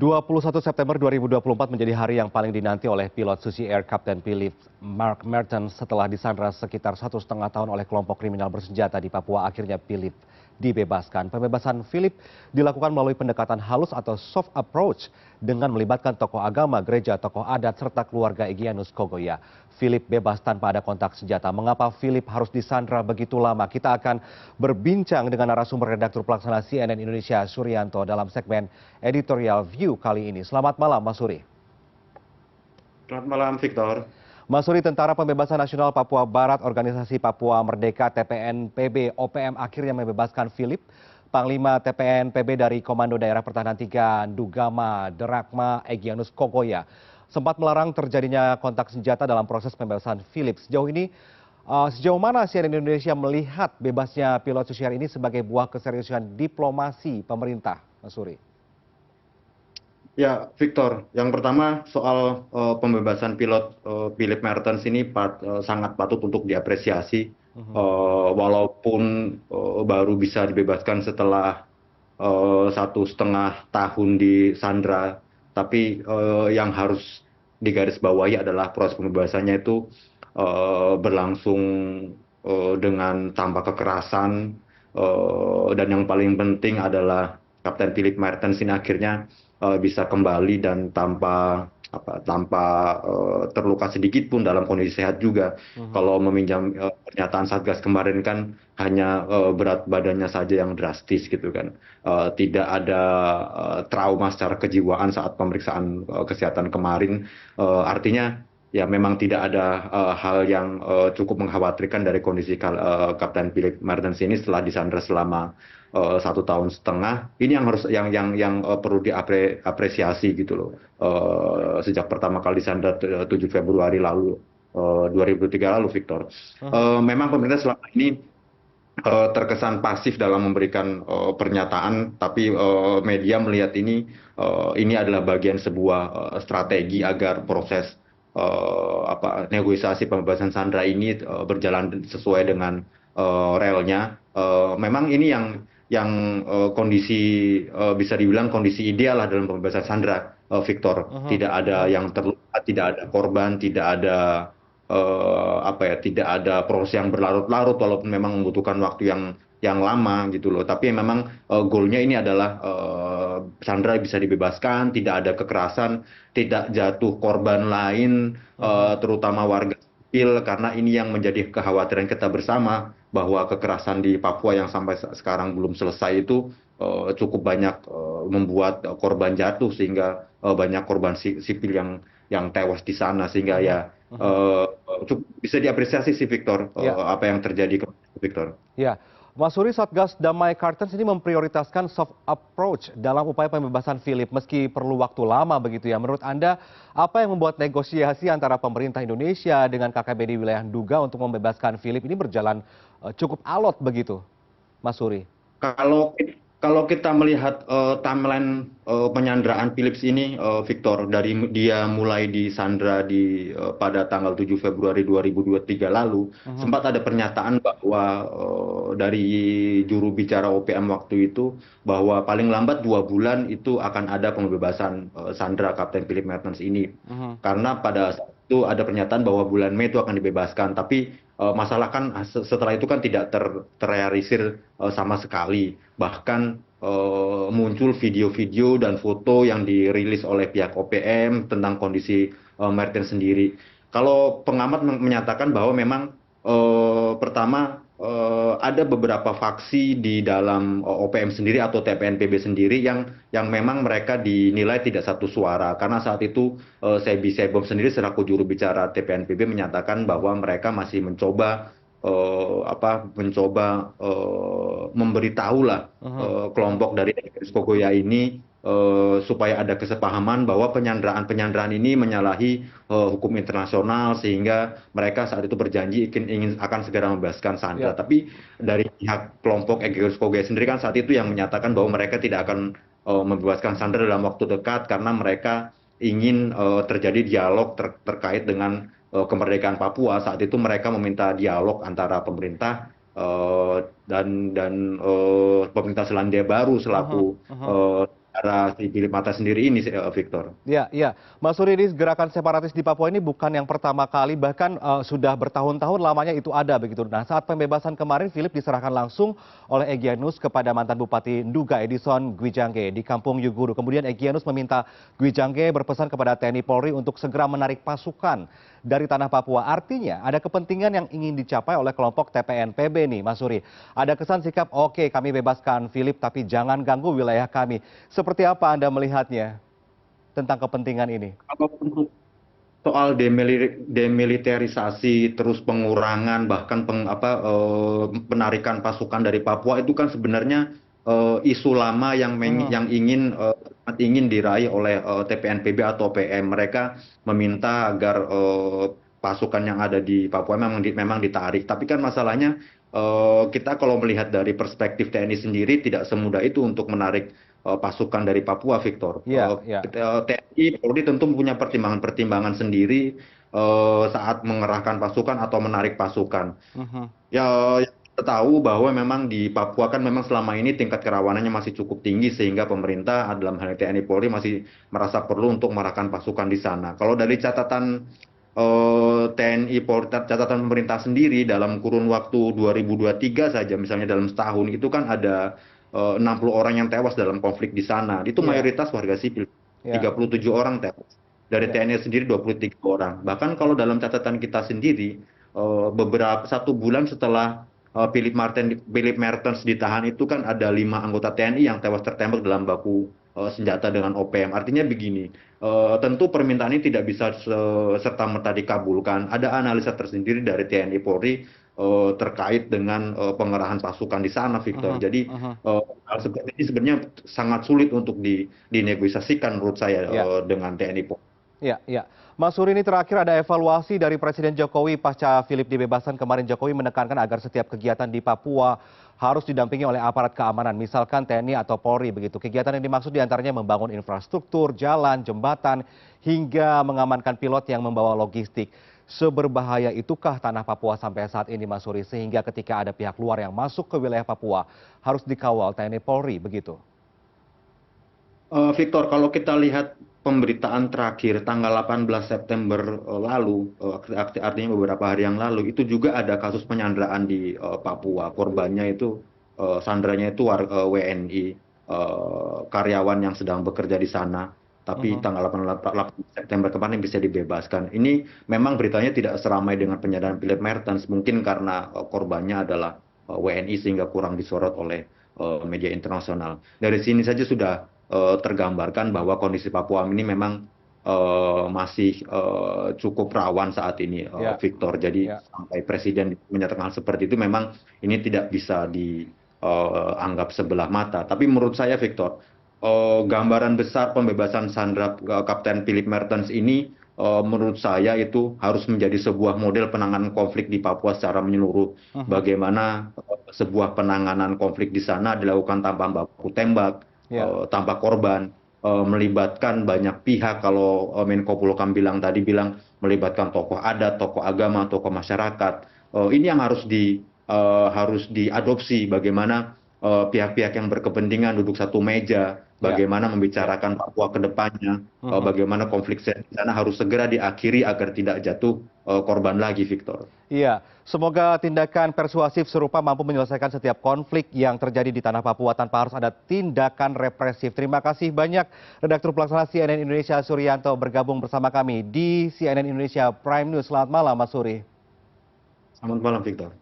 21 September 2024 menjadi hari yang paling dinanti oleh pilot Susi Air Kapten Philip Mark Mertens setelah disandra sekitar 1,5 tahun oleh kelompok kriminal bersenjata di Papua. Akhirnya Philip dibebaskan. Pembebasan Philip dilakukan melalui pendekatan halus atau soft approach dengan melibatkan tokoh agama, gereja, tokoh adat, serta keluarga Egyanus Kogoya. Philip bebas tanpa ada kontak senjata. Mengapa Philip harus disandra begitu lama? Kita akan berbincang dengan narasumber redaktur pelaksana CNN Indonesia Suryanto dalam segmen Editorial View kali ini. Selamat malam, Mas Suri. Selamat malam, Victor. Mas Suri, Tentara Pembebasan Nasional Papua Barat, Organisasi Papua Merdeka TPNPB OPM akhirnya membebaskan Philip, Panglima TPNPB dari Komando Daerah Pertahanan 3 Dugama Derakma Egyanus Kogoya sempat melarang terjadinya kontak senjata dalam proses pembebasan Philip. Sejauh mana CNN Indonesia melihat bebasnya pilot Susi Air ini sebagai buah keseriusan diplomasi pemerintah, Mas Suri? Ya, Victor. Yang pertama soal pembebasan pilot Philip Mertens ini sangat patut untuk diapresiasi. Walaupun baru bisa dibebaskan setelah 1,5 tahun di Sandra, tapi yang harus digarisbawahi adalah proses pembebasannya itu berlangsung dengan tanpa kekerasan, dan yang paling penting adalah Kapten Philip Mertens ini akhirnya bisa kembali dan tanpa terluka sedikit pun dalam kondisi sehat juga. Kalau meminjam pernyataan Satgas kemarin kan hanya berat badannya saja yang drastis gitu kan. Tidak ada trauma secara kejiwaan saat pemeriksaan kesehatan kemarin. Artinya ya memang tidak ada hal yang cukup mengkhawatirkan dari kondisi Kapten Philip Mertens ini setelah disandra selama 1,5 tahun. Ini yang harus yang perlu diapresiasi gitu loh. Sejak pertama kali disandra 7 Februari lalu 2003 lalu, Victor. Memang pemerintah selama ini terkesan pasif dalam memberikan pernyataan, tapi media melihat ini adalah bagian sebuah strategi agar proses negosiasi pembebasan sandera ini berjalan sesuai dengan relnya. Memang ini yang kondisi bisa dibilang kondisi ideal lah dalam pembebasan sandera, Victor. Tidak ada yang terluka, tidak ada korban, tidak ada tidak ada proses yang berlarut-larut, walaupun memang membutuhkan waktu yang lama gitu loh. Tapi memang goalnya ini adalah Sandra bisa dibebaskan, tidak ada kekerasan, tidak jatuh korban lain, terutama warga sipil, karena ini yang menjadi kekhawatiran kita bersama, bahwa kekerasan di Papua yang sampai sekarang belum selesai itu cukup banyak membuat korban jatuh, sehingga banyak korban sipil yang tewas di sana, sehingga ya bisa diapresiasi sih, Victor, apa yang terjadi, Victor. Ya, Mas Suri, Satgas Damai Kartens ini memprioritaskan soft approach dalam upaya pembebasan Philip meski perlu waktu lama begitu ya. Menurut Anda, apa yang membuat negosiasi antara pemerintah Indonesia dengan KKB di wilayah Nduga untuk membebaskan Philip ini berjalan cukup alot begitu, Mas Suri? Kalau kita melihat timeline penyanderaan Philips ini, Victor, dari dia mulai disandra pada tanggal 7 Februari 2023 lalu, sempat ada pernyataan bahwa dari juru bicara OPM waktu itu, bahwa paling lambat 2 bulan itu akan ada pembebasan sandra Kapten Philip Mertens ini. Karena pada saat itu ada pernyataan bahwa bulan Mei itu akan dibebaskan, tapi masalah kan setelah itu kan tidak terrealisir sama sekali. Bahkan muncul video-video dan foto yang dirilis oleh pihak OPM tentang kondisi Mertens sendiri. Kalau pengamat menyatakan bahwa memang pertama ada beberapa faksi di dalam OPM sendiri atau TPNPB sendiri yang memang mereka dinilai tidak satu suara, karena saat itu Sebi Sebom sendiri selaku juru bicara TPNPB menyatakan bahwa mereka masih mencoba memberitahulah kelompok dari Egyanus Kogoya ini supaya ada kesepahaman bahwa penyanderaan ini menyalahi hukum internasional, sehingga mereka saat itu berjanji akan segera membebaskan Sandra. Tapi dari pihak kelompok Egyanus Kogoya sendiri kan saat itu yang menyatakan bahwa mereka tidak akan membebaskan Sandra dalam waktu dekat, karena mereka ingin terjadi dialog terkait dengan kemerdekaan Papua. Saat itu mereka meminta dialog antara pemerintah dan pemerintah Selandia Baru selaku negara si Philip Mata sendiri ini, Victor. Ya, ya. Mas Suri, ini gerakan separatis di Papua ini bukan yang pertama kali, bahkan sudah bertahun-tahun lamanya itu ada begitu. Nah, saat pembebasan kemarin, Philip diserahkan langsung oleh Egyanus kepada mantan Bupati Nduga Edison Gwijangge di Kampung Yuguru. Kemudian Egyanus meminta Gwijangge berpesan kepada TNI Polri untuk segera menarik pasukan dari tanah Papua. Artinya ada kepentingan yang ingin dicapai oleh kelompok TPNPB nih, Mas Suri. Ada kesan sikap, oke kami bebaskan Philip, tapi jangan ganggu wilayah kami. Seperti apa Anda melihatnya tentang kepentingan ini? Kalau untuk soal demilitarisasi, terus pengurangan, bahkan penarikan pasukan dari Papua itu kan sebenarnya isu lama yang ingin diraih oleh TPNPB atau PM. Mereka meminta agar pasukan yang ada di Papua memang ditarik. Tapi kan masalahnya kita kalau melihat dari perspektif TNI sendiri tidak semudah itu untuk menarik pasukan dari Papua, Victor. Iya, iya. TNI Polri tentu punya pertimbangan-pertimbangan sendiri saat mengerahkan pasukan atau menarik pasukan. Mhm. Ya, kita tahu bahwa memang di Papua kan memang selama ini tingkat kerawanannya masih cukup tinggi sehingga pemerintah dalam hal ini TNI Polri masih merasa perlu untuk mengerahkan pasukan di sana. Kalau dari catatan TNI Polri, catatan pemerintah sendiri dalam kurun waktu 2023 saja, misalnya dalam setahun itu kan ada 60 orang yang tewas dalam konflik di sana. Itu Iya, mayoritas warga sipil. iya, 37 orang tewas. Dari iya. TNI sendiri 23 orang. Bahkan kalau dalam catatan kita sendiri, beberapa 1 bulan setelah Philip Mertens ditahan itu kan ada 5 anggota TNI yang tewas tertembak dalam baku senjata dengan OPM. Artinya begini, tentu permintaan ini tidak bisa serta-merta dikabulkan. Ada analisa tersendiri dari TNI Polri terkait dengan pengerahan pasukan di sana, Victor. Mhm, Jadi mhm. hal seperti ini sebenarnya sangat sulit untuk dinegosiasikan menurut saya Iya. dengan TNI Polri. Iya, iya. Mas Suri, ini terakhir ada evaluasi dari Presiden Jokowi pasca Philip dibebaskan kemarin. Jokowi menekankan agar setiap kegiatan di Papua harus didampingi oleh aparat keamanan, misalkan TNI atau Polri begitu. Kegiatan yang dimaksud diantaranya membangun infrastruktur, jalan, jembatan, hingga mengamankan pilot yang membawa logistik. Seberbahaya itukah tanah Papua sampai saat ini, Mas Suri, sehingga ketika ada pihak luar yang masuk ke wilayah Papua harus dikawal TNI Polri begitu? Victor, kalau kita lihat pemberitaan terakhir tanggal 18 September lalu, artinya beberapa hari yang lalu, itu juga ada kasus penyanderaan di Papua. Korbannya itu, sanderanya itu WNI, karyawan yang sedang bekerja di sana. Tapi Mhm. tanggal 18 September kemarin bisa dibebaskan. Ini memang beritanya tidak seramai dengan penyanderaan Philip Mertens, mungkin karena korbannya adalah WNI sehingga kurang disorot oleh media internasional. Dari sini saja sudah tergambarkan bahwa kondisi Papua ini memang masih cukup rawan saat ini, Ya, Victor. Jadi ya. sampai presiden menyatakan hal seperti itu memang ini tidak bisa dianggap sebelah mata. Tapi menurut saya, Victor, gambaran besar pembebasan sandera Kapten Philip Mertens ini menurut saya itu harus menjadi sebuah model penanganan konflik di Papua secara menyeluruh. Mhm. Bagaimana sebuah penanganan konflik di sana dilakukan tanpa baku tembak, Ya. tanpa korban, melibatkan banyak pihak. Kalau Menko Polhukam bilang melibatkan tokoh adat, tokoh agama, tokoh masyarakat. Ini yang harus diadopsi, bagaimana pihak-pihak yang berkepentingan duduk satu meja, Ya, bagaimana ya. membicarakan Papua ke depannya, Mhm. bagaimana konflik di sana harus segera diakhiri agar tidak jatuh korban lagi, Victor. Iya, semoga tindakan persuasif serupa mampu menyelesaikan setiap konflik yang terjadi di tanah Papua tanpa harus ada tindakan represif. Terima kasih banyak Redaktur Pelaksana CNN Indonesia Suryanto bergabung bersama kami di CNN Indonesia Prime News. Selamat malam, Mas Suri. Selamat malam, Victor.